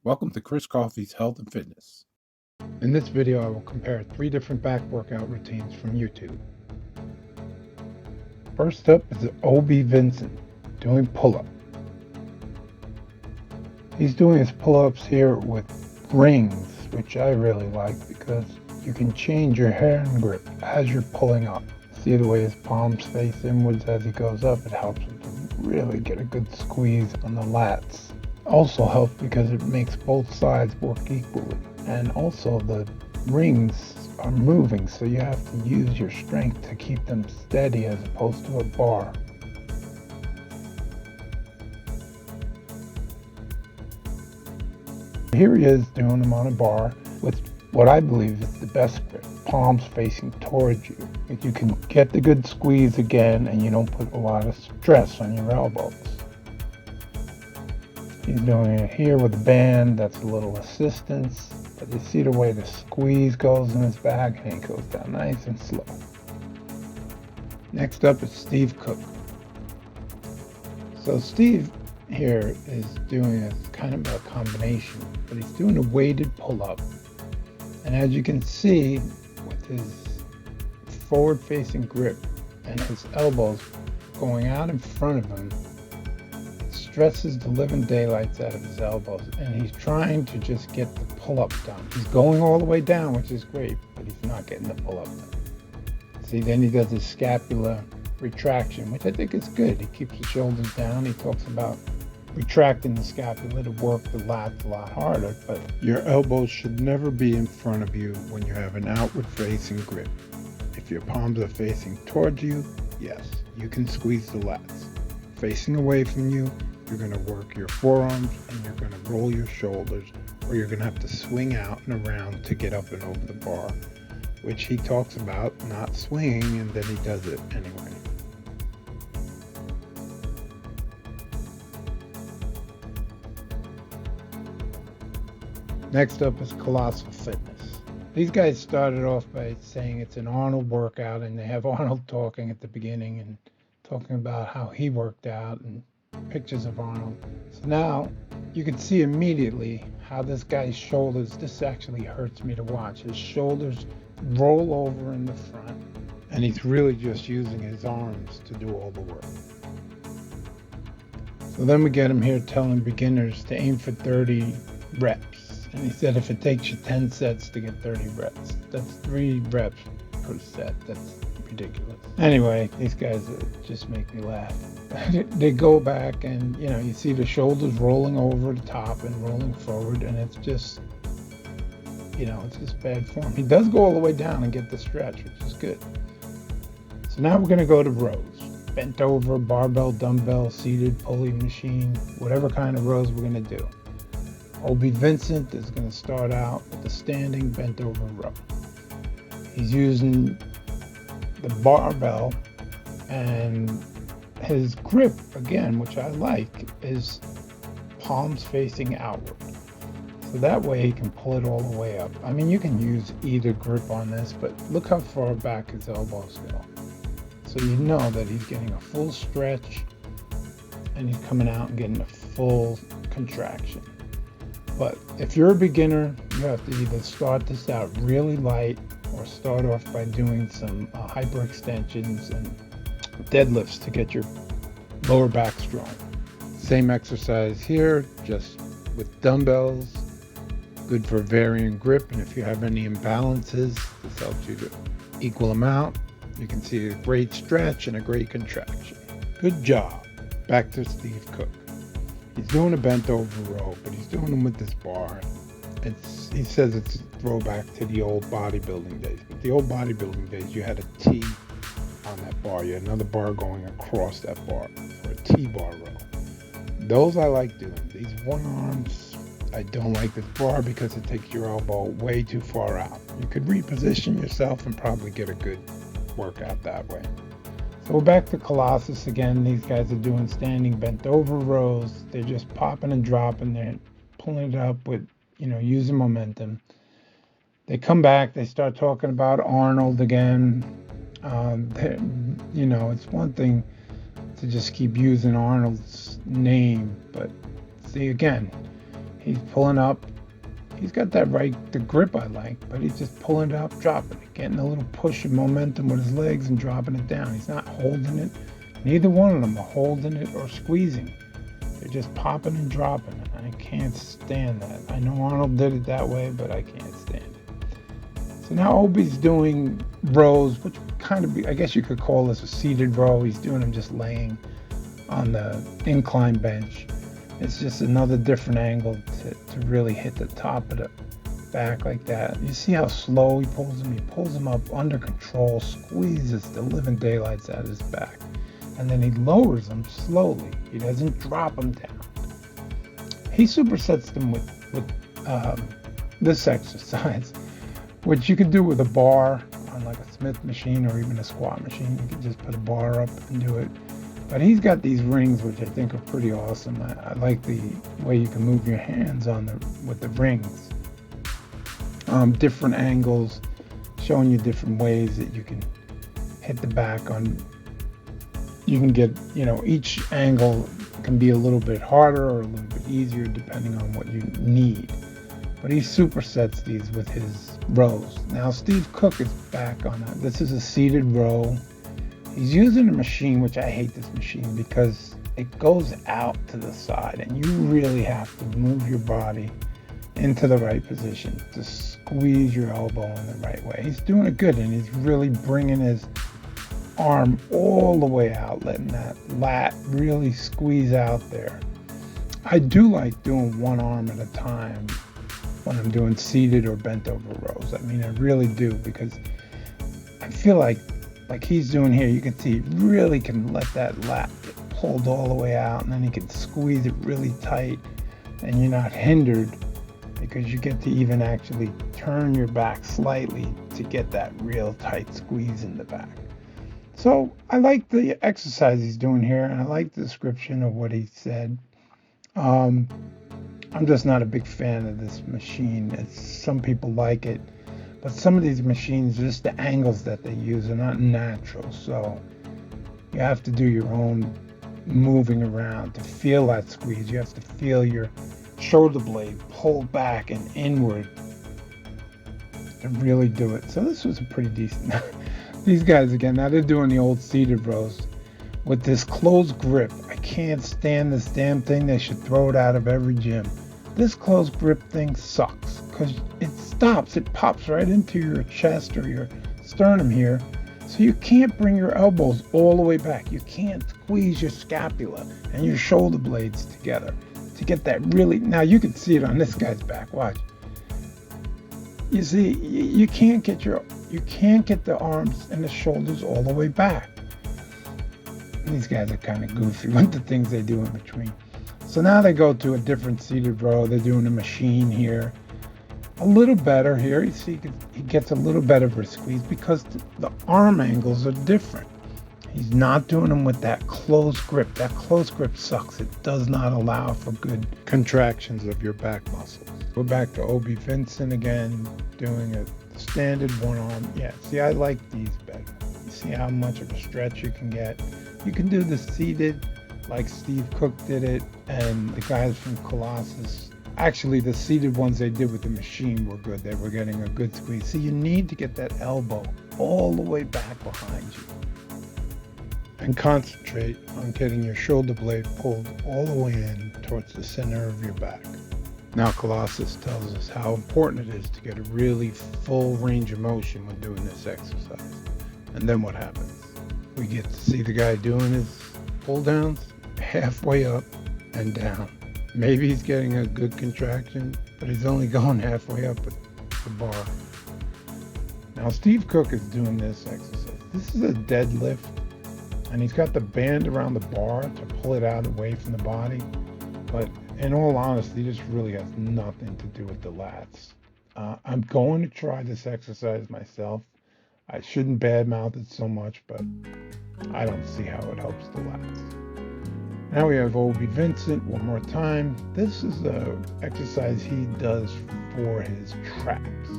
Welcome to Chris Coffey's Health and Fitness. In this video, I will compare 3 different back workout routines from YouTube. First up is Obi Vincent doing pull-up. He's doing his pull-ups here with rings, which I really like because you can change your hand grip as you're pulling up. See the way his palms face inwards as he goes up? It helps him to really get a good squeeze on the lats. Also helps because it makes both sides work equally, and also the rings are moving, so you have to use your strength to keep them steady as opposed to a bar. Here he is doing them on a bar with what I believe is the best grip, palms facing towards you. If you can get the good squeeze again and you don't put a lot of stress on your elbows. He's doing it here with a band, that's a little assistance, but you see the way the squeeze goes in his back and he goes down nice and slow. Next up is Steve Cook. So Steve here is doing a kind of a combination, but he's doing a weighted pull-up. And as you can see, with his forward-facing grip and his elbows going out in front of him, stresses the living daylights out of his elbows, and he's trying to just get the pull-up done. He's going all the way down, which is great, but he's not getting the pull-up done. See, then he does his scapular retraction, which I think is good. He keeps the shoulders down. He talks about retracting the scapula to work the lats a lot harder, but your elbows should never be in front of you when you have an outward-facing grip. If your palms are facing towards you, yes, you can squeeze the lats. Facing away from you, you're going to work your forearms and you're going to roll your shoulders, or you're going to have to swing out and around to get up and over the bar, which he talks about not swinging, and then he does it anyway. Next up is Colossus Fitness. These guys started off by saying it's an Arnold workout, and they have Arnold talking at the beginning and talking about how he worked out and pictures of Arnold. So now you can see immediately how this guy's shoulders, this actually hurts me to watch. His shoulders roll over in the front, and he's really just using his arms to do all the work. So then we get him here telling beginners to aim for 30 reps. And he said if it takes you 10 sets to get 30 reps, that's 3 reps per set. That's ridiculous. Anyway, these guys just make me laugh. They go back and, you see the shoulders rolling over the top and rolling forward, and it's just, it's just bad form. He does go all the way down and get the stretch, which is good. So now we're going to go to rows. Bent over, barbell, dumbbell, seated, pulley machine, whatever kind of rows we're going to do. Obi Vincent is going to start out with the standing bent over row. He's using the barbell, and his grip, again, which I like, is palms facing outward. So that way he can pull it all the way up. I mean, you can use either grip on this, but look how far back his elbows go. So you know that he's getting a full stretch, and he's coming out and getting a full contraction. But if you're a beginner, you have to either start this out really light or start off by doing some hyperextensions and deadlifts to get your lower back strong. Same exercise here, just with dumbbells. Good for varying grip, and if you have any imbalances, this helps you to equal them out. You can see a great stretch and a great contraction. Good job. Back to Steve Cook. He's doing a bent over row, but he's doing them with this bar. He says it's a throwback to the old bodybuilding days. But the old bodybuilding days, you had a T on that bar. You had another bar going across that bar for a T-bar row. Those I like doing. These one arms, I don't like this bar because it takes your elbow way too far out. You could reposition yourself and probably get a good workout that way. So we're back to Colossus again. These guys are doing standing bent over rows. They're just popping and dropping. They're pulling it up with, using momentum. They come back. They start talking about Arnold again. It's one thing to just keep using Arnold's name, but see, again, He's pulling up. He's got the grip I like, but he's just pulling it up, dropping it, getting a little push of momentum with his legs and dropping it down. He's not holding it. Neither one of them are holding it or squeezing. They're just popping and dropping it. I can't stand that. I know Arnold did it that way, but I can't stand it. So now Obi's doing rows, which kind of I guess you could call this a seated row. He's doing them just laying on the incline bench. It's just another different angle to really hit the top of the back like that. You see how slow he pulls him? He pulls him up under control, squeezes the living daylights out of his back. And then he lowers them slowly. He doesn't drop them down. He supersets them with this exercise, which you can do with a bar on like a Smith machine or even a squat machine. You can just put a bar up and do it. But he's got these rings, which I think are pretty awesome. I like the way you can move your hands with the rings. Different angles, showing you different ways that you can hit the back on. You can get, each angle can be a little bit harder or a little bit easier depending on what you need. But he supersets these with his rows. Now Steve Cook is back on that. This is a seated row. He's using a machine, which I hate this machine because it goes out to the side and you really have to move your body into the right position to squeeze your elbow in the right way. He's doing it good and he's really bringing his arm all the way out, letting that lat really squeeze out there. I do like doing one arm at a time when I'm doing seated or bent over rows. I mean, I really do, because I feel like he's doing here, you can see he really can let that lat get pulled all the way out, and then he can squeeze it really tight, and you're not hindered because you get to even actually turn your back slightly to get that real tight squeeze in the back. So I like the exercise he's doing here, and I like the description of what he said. I'm just not a big fan of this machine. Some people like it, but some of these machines, just the angles that they use are not natural. So you have to do your own moving around to feel that squeeze. You have to feel your shoulder blade pull back and inward to really do it. So this was a pretty decent. These guys, again, now they're doing the old seated rows with this closed grip. I can't stand this damn thing. They should throw it out of every gym. This closed grip thing sucks because it stops. It pops right into your chest or your sternum here. So you can't bring your elbows all the way back. You can't squeeze your scapula and your shoulder blades together to get that really. Now you can see it on this guy's back. Watch. You see, you can't get the arms and the shoulders all the way back. These guys are kind of goofy with the things they do in between. So now they go to a different seated row. They're doing a machine here. A little better here. You see, he gets a little better of a squeeze because the arm angles are different. He's not doing them with that close grip. That close grip sucks. It does not allow for good contractions of your back muscles. We're back to Obi Vincent again, doing a standard one arm. Yeah, see, I like these better. You see how much of a stretch you can get. You can do the seated like Steve Cook did it, and the guys from Colossus. Actually, the seated ones they did with the machine were good. They were getting a good squeeze. So you need to get that elbow all the way back behind you and concentrate on getting your shoulder blade pulled all the way in towards the center of your back. Now Colossus tells us how important it is to get a really full range of motion when doing this exercise. And then what happens? We get to see the guy doing his pull downs halfway up and down. Maybe he's getting a good contraction, but he's only going halfway up with the bar. Now Steve Cook is doing this exercise. This is a deadlift, and he's got the band around the bar to pull it out away from the body. But in all honesty, this really has nothing to do with the lats. I'm going to try this exercise myself. I shouldn't badmouth it so much, but I don't see how it helps the lats. Now we have Obi Vincent one more time. This is an exercise he does for his traps.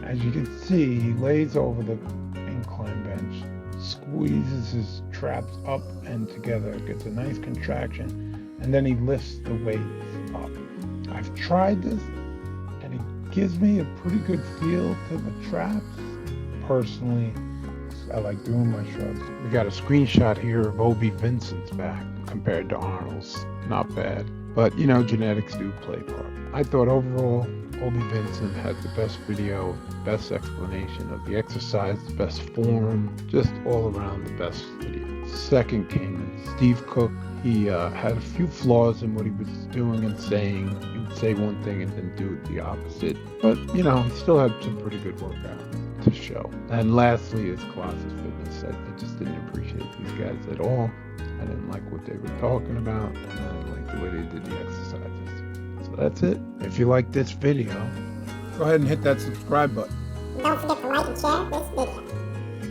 As you can see, he lays over the incline bench, squeezes his traps up and together, gets a nice contraction, and then he lifts the weights up. I I've tried this, and it gives me a pretty good feel to the traps. Personally, I like doing my shrugs. We got a screenshot here of Obi Vincent's back compared to Arnold's. Not bad. But, genetics do play part. I thought overall, Obi Vincent had the best video, best explanation of the exercise, the best form, just all around the best video. Second came in Steve Cook. He had a few flaws in what he was doing and saying. He would say one thing and then do the opposite. But, he still had some pretty good workouts to show. And lastly is Colossus Fitness. I just didn't appreciate these guys at all. I didn't like what they were talking about, and I didn't like the way they did the exercises. So that's it. If you like this video, go ahead and hit that subscribe button. Don't forget to like and share this video.